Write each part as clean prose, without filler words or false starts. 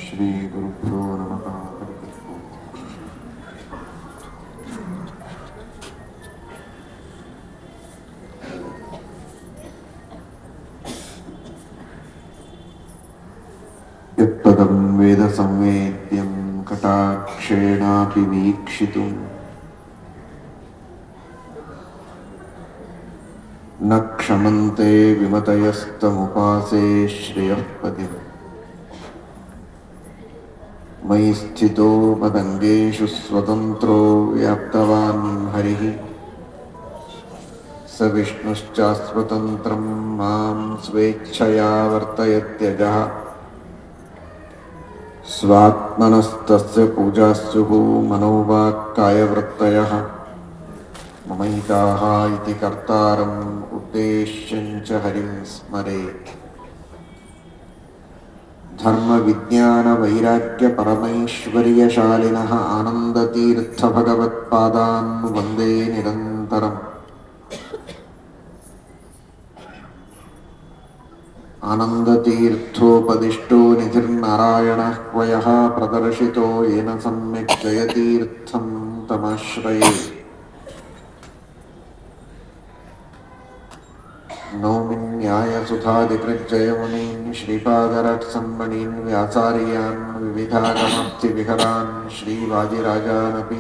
ಶ್ರೀ ಗುರುಭ್ಯೋ ನಮಃ. ಯತ್ಪದಂ ವೇದ ಸಂವೇದ್ಯಂ ಕಟಾಕ್ಷೇಣಾಪಿ ವೀಕ್ಷಿತುಂ ನ ಕ್ಷಮಂತೆ ವಿಮತಯಸ್ತಮುಪಾಸೇ ಶ್ರೇಯಃ ಪತಿಂ. ಮಯಿ ಸ್ಥಿತೋ ಮದಂಗೇಷು ಸ್ವತಂತ್ರೋ ವ್ಯಾಪ್ತವಾನ್ ಹರಿಃ ಸ ವಿಷ್ಣುಶ್ಚಾಸ್ವತಂತ್ರಂ ಮಾಂ ಸ್ವೇಚ್ಛಯಾ ವರ್ತಯತ್ಯಜಃ. ಸ್ವಾತ್ಮನಸ್ತಸ್ಯ ಪೂಜಾಸ್ಯುಃ ಮನೋವಾಕ್ಕಾಯವೃತ್ತಯಃ. ಮಮೈತಾಃ ಇತಿ ಕರ್ತಾರಂ ಉದ್ದೇಶ್ಯಂ ಚ ಹರಿಂ ಸ್ಮರೇತ್. ಧರ್ಮ ವಿಜ್ಞಾನ ವೈರಾಗ್ಯ ಪರಮೈಶ್ವರ್ಯಶಾಲಿನಃ ಆನಂದತೀರ್ಥ ಭಗವತ್ಪಾದಾನ್ ವಂದೇ ನಿರಂತರಂ. ಆನಂದತೀರ್ಥೋಪದಿಷ್ಟೋ ನಿಧಿರ್ನಾರಾಯಣಃ ಕ್ವಯಃ ಪ್ರದರ್ಶಿತೋ ಯೇನ ಸಮ್ಯಕ್ ಜಯತೀರ್ಥಂ ತಮಾಶ್ರಯೇ. ನೌಮಿನ್ ನ್ಯಾಯಸುಧಾದಿಕೃಜ್ಜಯಮುನೀನ್ ಶ್ರೀಪಾದರಟ್ಸನ್ಮಣೀನ್ ವ್ಯಾಸಾರ್ಯಾನ್ ವಿವಿಧಾಗಮಾಪ್ತಿವಿಹರಾನ್ ಶ್ರೀವಾದಿರಾಜಾನಪಿ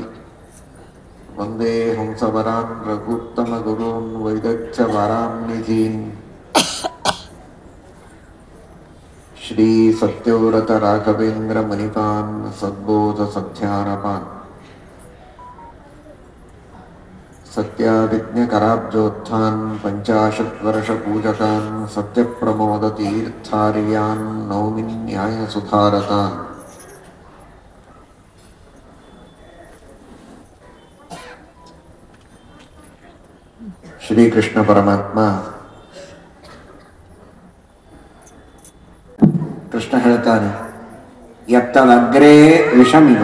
ವಂದೇ ಹಂಸವರಾನ್ ರಘುತ್ತಮಗುರೂನ್ ವೈದಗ್ಧ್ಯವರಾನ್ ನಿಧೀನ್. ಶ್ರೀ ಸತ್ಯವ್ರತ ರಾಘವೇಂದ್ರ ಮಣಿಪಾನ್ ಸದ್ಬೋಧ ಸಧ್ಯಾನಪಾನ್. ಸತ್ಯಾಭಿಜ್ಞ ಕರಾಬ್ಜೋತ್ಥಾನ್ ಪಂಚಾಶತ್ ವರ್ಷ ಪೂಜಕಾನ್ ಸತ್ಯಪ್ರಮೋದ ತೀರ್ಥಾರ್ಯಾನ್ ನೌಮಿನ್ ನ್ಯಾಯ ಸುಧಾರತಾನ್. ಶ್ರೀಕೃಷ್ಣ ಪರಮಾತ್ಮ ಕೃಷ್ಣ ಹೇಳ್ತಾನೆ, ಯತ್ತದಗ್ರೇ ವಿಷಮಿವ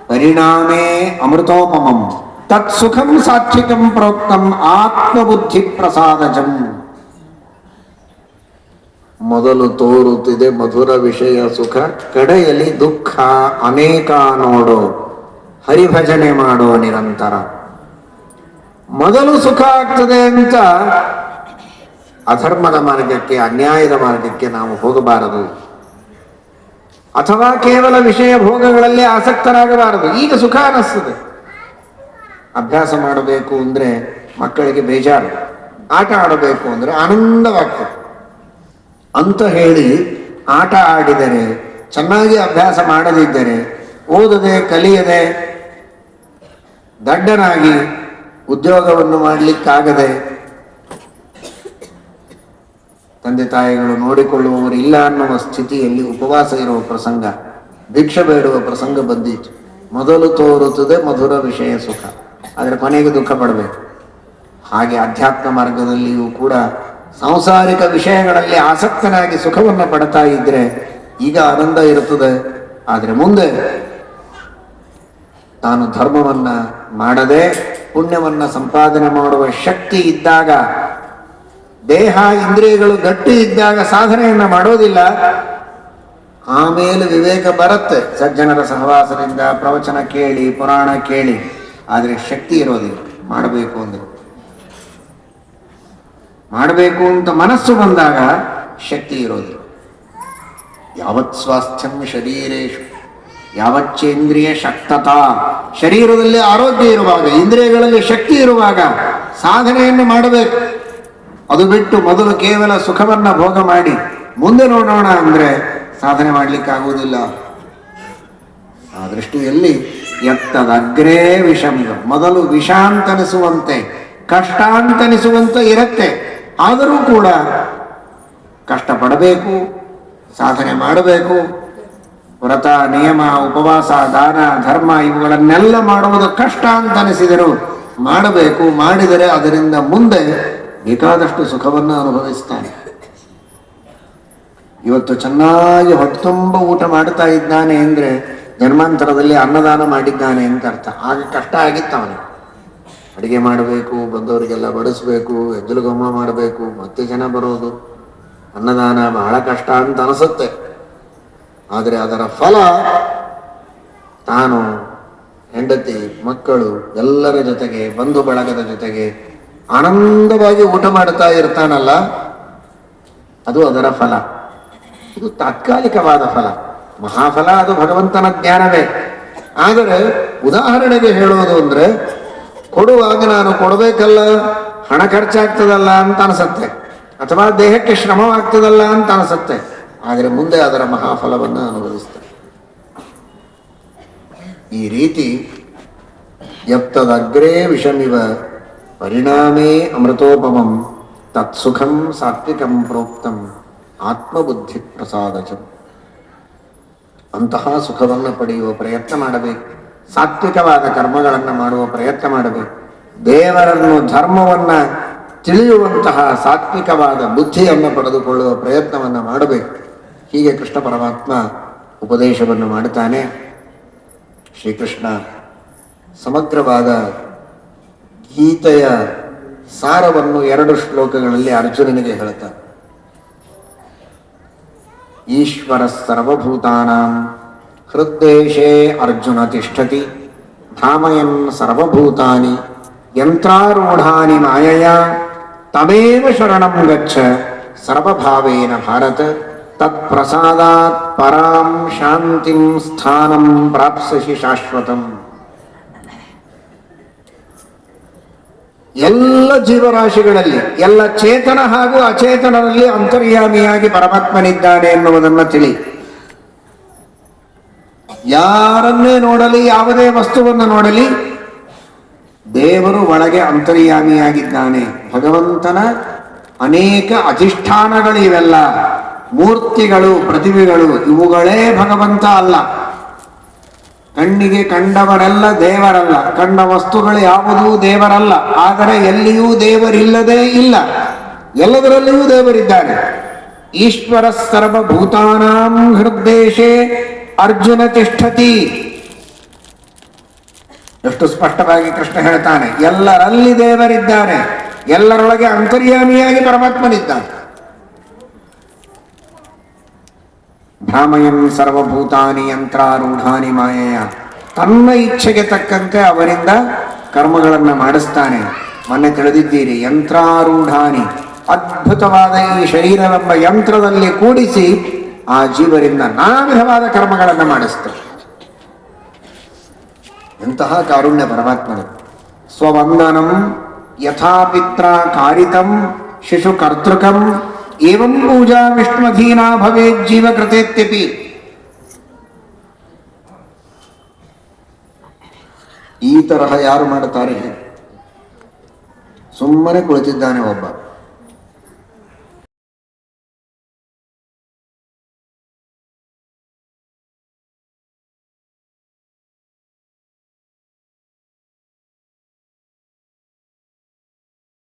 ಪರಿಣಾಮೇ ಅಮೃತೋಪಮಂ ತತ್ ಸುಖಂ ಸಾತ್ವಿಕಂ ಪ್ರೋಕ್ತಂ ಆತ್ಮಬುದ್ಧಿ ಪ್ರಸಾದಜಂ. ಮೊದಲು ತೋರುತ್ತಿದೆ ಮಧುರ ವಿಷಯ ಸುಖ, ಕಡೆಯಲ್ಲಿ ದುಃಖ ಅನೇಕ ನೋಡೋ, ಹರಿಭಜನೆ ಮಾಡೋ ನಿರಂತರ. ಮೊದಲು ಸುಖ ಆಗ್ತದೆ ಅಂತ ಅಧರ್ಮದ ಮಾರ್ಗಕ್ಕೆ ಅನ್ಯಾಯದ ಮಾರ್ಗಕ್ಕೆ ನಾವು ಹೋಗಬಾರದು, ಅಥವಾ ಕೇವಲ ವಿಷಯ ಭೋಗಗಳಲ್ಲಿ ಆಸಕ್ತರಾಗಬಾರದು. ಈಗ ಸುಖ ಅನ್ನಿಸ್ತದೆ, ಅಭ್ಯಾಸ ಮಾಡಬೇಕು ಅಂದ್ರೆ ಮಕ್ಕಳಿಗೆ ಬೇಜಾರು, ಆಟ ಆಡಬೇಕು ಅಂದ್ರೆ ಆನಂದವಾಗ್ತದೆ ಅಂತ ಹೇಳಿ ಆಟ ಆಡಿದರೆ, ಚೆನ್ನಾಗಿ ಅಭ್ಯಾಸ ಮಾಡದಿದ್ದರೆ, ಓದದೆ ಕಲಿಯದೆ ದಡ್ಡನಾಗಿ ಉದ್ಯೋಗವನ್ನು ಮಾಡಲಿಕ್ಕಾಗದೆ ತಂದೆ ತಾಯಿಗಳು ನೋಡಿಕೊಳ್ಳುವವರು ಇಲ್ಲ ಅನ್ನುವ ಸ್ಥಿತಿಯಲ್ಲಿ ಉಪವಾಸ ಇರುವ ಪ್ರಸಂಗ, ಭಿಕ್ಷೆ ಬೇಡುವ ಪ್ರಸಂಗ ಬಂದಿತ್ತು. ಮೊದಲು ತೋರುತ್ತದೆ ಮಧುರ ವಿಷಯ ಸುಖ, ಆದರೆ ಕೊನೆಗೆ ದುಃಖ ಪಡಬೇಕು. ಹಾಗೆ ಅಧ್ಯಾತ್ಮ ಮಾರ್ಗದಲ್ಲಿಯೂ ಕೂಡ ಸಾಂಸಾರಿಕ ವಿಷಯಗಳಲ್ಲಿ ಆಸಕ್ತನಾಗಿ ಸುಖವನ್ನು ಪಡ್ತಾ ಇದ್ರೆ ಈಗ ಆನಂದ ಇರುತ್ತದೆ, ಆದರೆ ಮುಂದೆ ತಾನು ಧರ್ಮವನ್ನ ಮಾಡದೆ ಪುಣ್ಯವನ್ನ ಸಂಪಾದನೆ ಮಾಡುವ ಶಕ್ತಿ ಇದ್ದಾಗ, ದೇಹ ಇಂದ್ರಿಯಗಳು ಗಟ್ಟಿ ಇದ್ದಾಗ ಸಾಧನೆಯನ್ನ ಮಾಡೋದಿಲ್ಲ. ಆಮೇಲೆ ವಿವೇಕ ಬರುತ್ತೆ, ಸಜ್ಜನರ ಸಹವಾಸದಿಂದ ಪ್ರವಚನ ಕೇಳಿ ಪುರಾಣ ಕೇಳಿ, ಆದರೆ ಶಕ್ತಿ ಇರೋದಿಲ್ಲ. ಮಾಡಬೇಕು ಅಂದ್ರೆ, ಮಾಡಬೇಕು ಅಂತ ಮನಸ್ಸು ಬಂದಾಗ ಶಕ್ತಿ ಇರೋದಿಲ್ಲ. ಯಾವತ್ ಸ್ವಾಸ್ಥ್ಯಂ ಶರೀರೇಶು ಯಾವಚ್ಚೇಂದ್ರಿಯ ಶಕ್ತತಾ. ಶರೀರದಲ್ಲಿ ಆರೋಗ್ಯ ಇರುವಾಗ, ಇಂದ್ರಿಯಗಳಲ್ಲಿ ಶಕ್ತಿ ಇರುವಾಗ ಸಾಧನೆಯನ್ನು ಮಾಡಬೇಕು. ಅದು ಬಿಟ್ಟು ಮೊದಲು ಕೇವಲ ಸುಖವನ್ನ ಭೋಗ ಮಾಡಿ ಮುಂದೆ ನೋಡೋಣ ಅಂದ್ರೆ ಸಾಧನೆ ಮಾಡ್ಲಿಕ್ಕಾಗುವುದಿಲ್ಲ. ಆ ದೃಷ್ಟಿಯಲ್ಲಿ ಎತ್ತದಗ್ರೇ ವಿಷಮಿವ, ಮೊದಲು ವಿಷ ಅಂತನಿಸುವಂತೆ ಕಷ್ಟ ಅಂತನಿಸುವಂತೆ ಇರುತ್ತೆ. ಆದರೂ ಕೂಡ ಕಷ್ಟಪಡಬೇಕು, ಸಾಧನೆ ಮಾಡಬೇಕು. ವ್ರತ ನಿಯಮ ಉಪವಾಸ ದಾನ ಧರ್ಮ ಇವುಗಳನ್ನೆಲ್ಲ ಮಾಡುವುದು ಕಷ್ಟ ಅಂತನಿಸಿದರು ಮಾಡಬೇಕು. ಮಾಡಿದರೆ ಅದರಿಂದ ಮುಂದೆ ಬೇಕಾದಷ್ಟು ಸುಖವನ್ನು ಅನುಭವಿಸ್ತಾನೆ. ಇವತ್ತು ಚೆನ್ನಾಗಿ ಹೊಟ್ಟೆತುಂಬ ಊಟ ಮಾಡ್ತಾ ಇದ್ದಾನೆ ಅಂದ್ರೆ ಜನ್ಮಾಂತರದಲ್ಲಿ ಅನ್ನದಾನ ಮಾಡಿದ್ದಾನೆ ಅಂತ ಅರ್ಥ. ಆಗ ಕಷ್ಟ ಆಗಿತ್ತು ಅವನಿಗೆ. ಅಡಿಗೆ ಮಾಡಬೇಕು, ಬಂದವರಿಗೆಲ್ಲ ಬಡಿಸ್ಬೇಕು, ಎಜ್ಜಲುಗಮ್ಮ ಮಾಡಬೇಕು, ಮತ್ತೆ ಜನ ಬರೋದು, ಅನ್ನದಾನ ಬಹಳ ಕಷ್ಟ ಅಂತ ಅನಿಸುತ್ತೆ. ಆದರೆ ಅದರ ಫಲ ತಾನು ಹೆಂಡತಿ ಮಕ್ಕಳು ಎಲ್ಲರ ಜೊತೆಗೆ ಬಂಧು ಬಳಗದ ಜೊತೆಗೆ ಆನಂದವಾಗಿ ಊಟ ಮಾಡ್ತಾ ಇರ್ತಾನಲ್ಲ, ಅದು ಅದರ ಫಲ. ಇದು ತಾತ್ಕಾಲಿಕವಾದ ಫಲ. ಮಹಾಫಲ ಅದು ಭಗವಂತನ ಜ್ಞಾನವೇ. ಆದರೆ ಉದಾಹರಣೆಗೆ ಹೇಳೋದು ಅಂದ್ರೆ, ಕೊಡುವಾಗ ನಾನು ಕೊಡಬೇಕಲ್ಲ, ಹಣ ಖರ್ಚಾಗ್ತದಲ್ಲ ಅಂತ ಅನಿಸತ್ತೆ, ಅಥವಾ ದೇಹಕ್ಕೆ ಶ್ರಮವಾಗ್ತದಲ್ಲ ಅಂತ ಅನಿಸತ್ತೆ. ಆದರೆ ಮುಂದೆ ಅದರ ಮಹಾಫಲವನ್ನು ಅನುಭವಿಸ್ತಾರೆ. ಈ ರೀತಿ ಯತ್ತದಗ್ರೇ ವಿಷಮಿವ ಪರಿಣಾಮೇ ಅಮೃತೋಪಮಂ ತತ್ಸುಖಂ ಸಾತ್ವಿಕಂ ಪ್ರೋಕ್ತಂ ಆತ್ಮಬುದ್ಧಿ ಪ್ರಸಾದಚ. ಅಂತಹ ಸುಖವನ್ನು ಪಡೆಯುವ ಪ್ರಯತ್ನ ಮಾಡಬೇಕು. ಸಾತ್ವಿಕವಾದ ಕರ್ಮಗಳನ್ನು ಮಾಡುವ ಪ್ರಯತ್ನ ಮಾಡಬೇಕು. ದೇವರನ್ನು ಧರ್ಮವನ್ನು ತಿಳಿಯುವಂತಹ ಸಾತ್ವಿಕವಾದ ಬುದ್ಧಿಯನ್ನು ಪಡೆದುಕೊಳ್ಳುವ ಪ್ರಯತ್ನವನ್ನು ಮಾಡಬೇಕು. ಹೀಗೆ ಕೃಷ್ಣ ಪರಮಾತ್ಮ ಉಪದೇಶವನ್ನು ಮಾಡುತ್ತಾನೆ. ಶ್ರೀಕೃಷ್ಣ ಸಮಗ್ರವಾದ ಗೀತೆಯ ಸಾರವನ್ನು 2 ಶ್ಲೋಕಗಳಲ್ಲಿ ಅರ್ಜುನನಿಗೆ ಹೇಳುತ್ತಾನೆ. ಈಶ್ವರ ಸರ್ವಭೂತಾನಾಂ ಹೃದ್ದೇಶೇ ಅರ್ಜುನ ತಿಷ್ಠತಿ ಭ್ರಾಮಯನ್ ಸರ್ವಭೂತಾನಿ ಯಂತ್ರಾರೂಢಾನಿ ಮಾಯಯಾ ತಮೇವ ಶರಣಂ ಗಚ್ಚ ಸರ್ವಭಾವೇನ ಭಾರತ ತತ್ಪ್ರಸಾದಾತ್ ಪರಾಂ ಶಾಂತಿಂ ಸ್ಥಾನಂ ಪ್ರಾಪ್ಸ್ಯಸಿ ಶಾಶ್ವತಂ. ಎಲ್ಲ ಜೀವರಾಶಿಗಳಲ್ಲಿ, ಎಲ್ಲ ಚೇತನ ಹಾಗೂ ಅಚೇತನರಲ್ಲಿ ಅಂತರ್ಯಾಮಿಯಾಗಿ ಪರಮಾತ್ಮನಿದ್ದಾನೆ ಎನ್ನುವುದನ್ನು ತಿಳಿ. ಯಾರನ್ನೇ ನೋಡಲಿ, ಯಾವುದೇ ವಸ್ತುವನ್ನು ನೋಡಲಿ, ದೇವರು ಒಳಗೆ ಅಂತರ್ಯಾಮಿಯಾಗಿದ್ದಾನೆ. ಭಗವಂತನ ಅನೇಕ ಅಧಿಷ್ಠಾನಗಳಿವೆಲ್ಲ, ಮೂರ್ತಿಗಳು, ಪ್ರತಿಮೆಗಳು, ಇವುಗಳೇ ಭಗವಂತ ಅಲ್ಲ. ಕಣ್ಣಿಗೆ ಕಂಡವರೆಲ್ಲ ದೇವರಲ್ಲ, ಕಂಡ ವಸ್ತುಗಳು ಯಾವುದೂ ದೇವರಲ್ಲ. ಆದರೆ ಎಲ್ಲಿಯೂ ದೇವರಿಲ್ಲದೇ ಇಲ್ಲ, ಎಲ್ಲದರಲ್ಲಿಯೂ ದೇವರಿದ್ದಾನೆ. ಈಶ್ವರ ಸರ್ವಭೂತಾನಾಂ ಹೃದ್ದೇಶೇ ಅರ್ಜುನ ತಿಷ್ಠತಿ. ಎಷ್ಟು ಸ್ಪಷ್ಟವಾಗಿ ಕೃಷ್ಣ ಹೇಳ್ತಾನೆ, ಎಲ್ಲರಲ್ಲಿ ದೇವರಿದ್ದಾನೆ, ಎಲ್ಲರೊಳಗೆ ಅಂತರ್ಯಾಮಿಯಾಗಿ ಪರಮಾತ್ಮನಿದ್ದಾನೆ. ಭ್ರಾಮಯನ್ ಸರ್ವಭೂತಾನಿ ಯಂತ್ರಾರೂಢಾನಿ ಮಾಯೆಯ. ತನ್ನ ಇಚ್ಛೆಗೆ ತಕ್ಕಂತೆ ಅವರಿಂದ ಕರ್ಮಗಳನ್ನು ಮಾಡಿಸ್ತಾನೆ. ಮೊನ್ನೆ ತಿಳಿದಿದ್ದೀರಿ, ಯಂತ್ರಾರೂಢಾನಿ, ಅದ್ಭುತವಾದ ಈ ಶರೀರವೆಂಬ ಯಂತ್ರದಲ್ಲಿ ಕೂಡಿಸಿ ಆ ಜೀವರಿಂದ ನಾನಾ ವಿಧವಾದ ಕರ್ಮಗಳನ್ನು ಮಾಡಿಸ್ತಾರೆ. ಎಂತಹ ಕಾರುಣ್ಯ ಪರಮಾತ್ಮನು. ಸ್ವವಂದನಂ ಯಥಾ ಪಿತ್ರ ಕಾರಿತಂ ಶಿಶು ಕರ್ತೃಕಂ ಏವಂ ಪೂಜಾ ವಿಷ್ಣುಧೀನಾ ಭವೇತ್ ಜೀವ ಕೃತೇತ್ಯಪಿ. ಈ ತರಹ ಯಾರು ಮಾಡುತ್ತಾರೆ? ಸುಮ್ಮನೆ ಕುಳಿತಿದ್ದಾನೆ ಒಬ್ಬ,